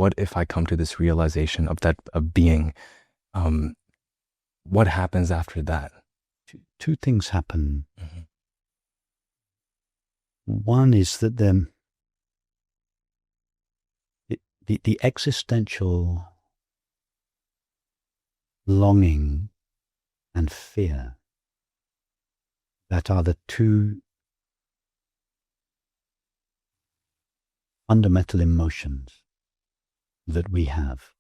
what if I come to this realization of that, of being, what happens after that? Two things happen. One is that the existential longing and fear, that are the two fundamental emotions that we have.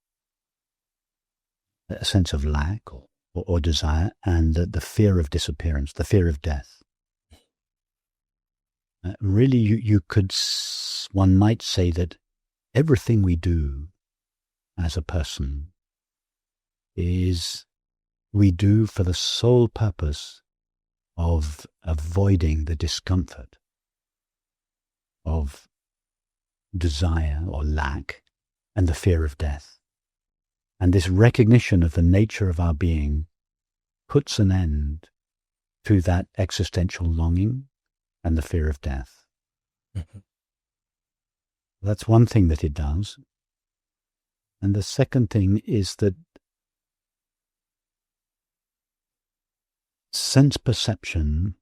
A sense of lack or desire, and the fear of disappearance, the fear of death. Really, one might say that everything we do as a person is we do for the sole purpose of avoiding the discomfort of desire or lack and the fear of death. And this recognition of the nature of our being puts an end to that existential longing and the fear of death. That's one thing that it does. And the second thing is that sense perception,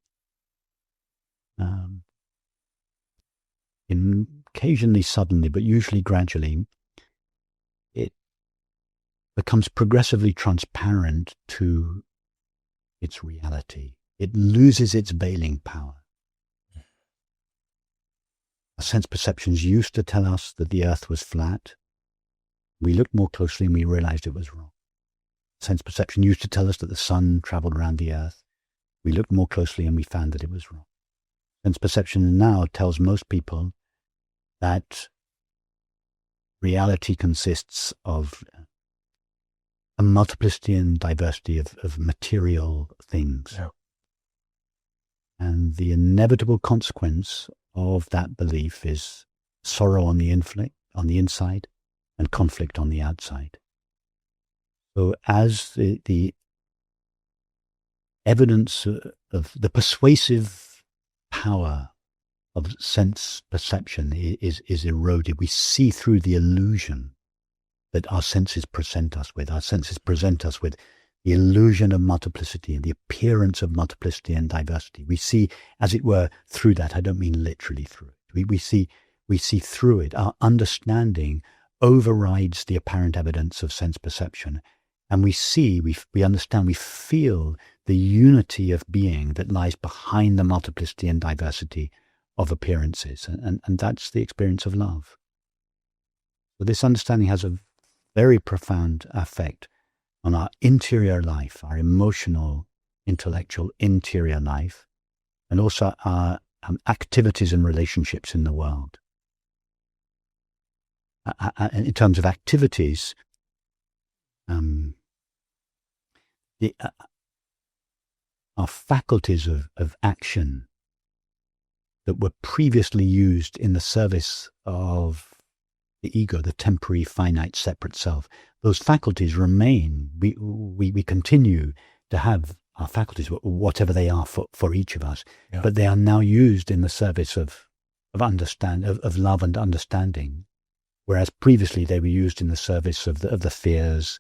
occasionally suddenly, but usually gradually, it becomes progressively transparent to its reality. It loses its veiling power. Our sense perceptions used to tell us that the earth was flat. We looked more closely and we realized it was wrong. Sense perception used to tell us that the sun traveled around the earth. We looked more closely and we found that it was wrong. Sense perception now tells most people that reality consists of a multiplicity and diversity of material things. Yeah. And the inevitable consequence of that belief is sorrow on the inside and conflict on the outside. So as the evidence of the persuasive power of sense perception is eroded, we see through the illusion that our senses present us with. Our senses present us with the illusion of multiplicity and the appearance of multiplicity and diversity. We see, as it were, through that. I don't mean literally through it. We see through it. Our understanding overrides the apparent evidence of sense perception. And we see, we understand, we feel the unity of being that lies behind the multiplicity and diversity of appearances. And that's the experience of love. So this understanding has a very profound effect on our interior life, our emotional, intellectual, interior life, and also our activities and relationships in the world. In terms of activities, our faculties of action that were previously used in the service of the ego, the temporary, finite, separate self, those faculties remain. We continue to have our faculties, whatever they are for each of us, yeah. But they are now used in the service of love and understanding, whereas previously they were used in the service of the fears,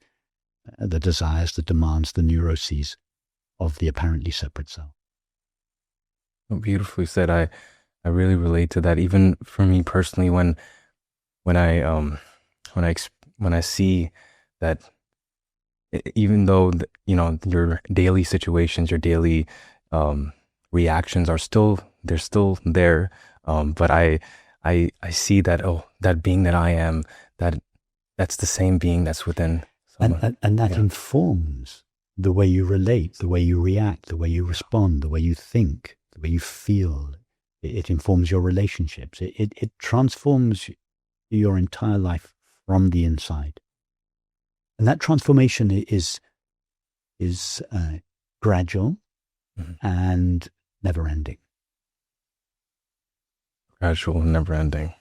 the desires, the demands, the neuroses of the apparently separate self. Beautifully said. I really relate to that. Even for me personally, when I see that, even though your daily situations, your daily reactions are still there, but I see that that being that I am, that's the same being that's within someone. And that informs the way you relate, the way you react, the way you respond, the way you think, the way you feel. It informs your relationships. It transforms your entire life from the inside. And that transformation is gradual and never-ending. Gradual and never-ending.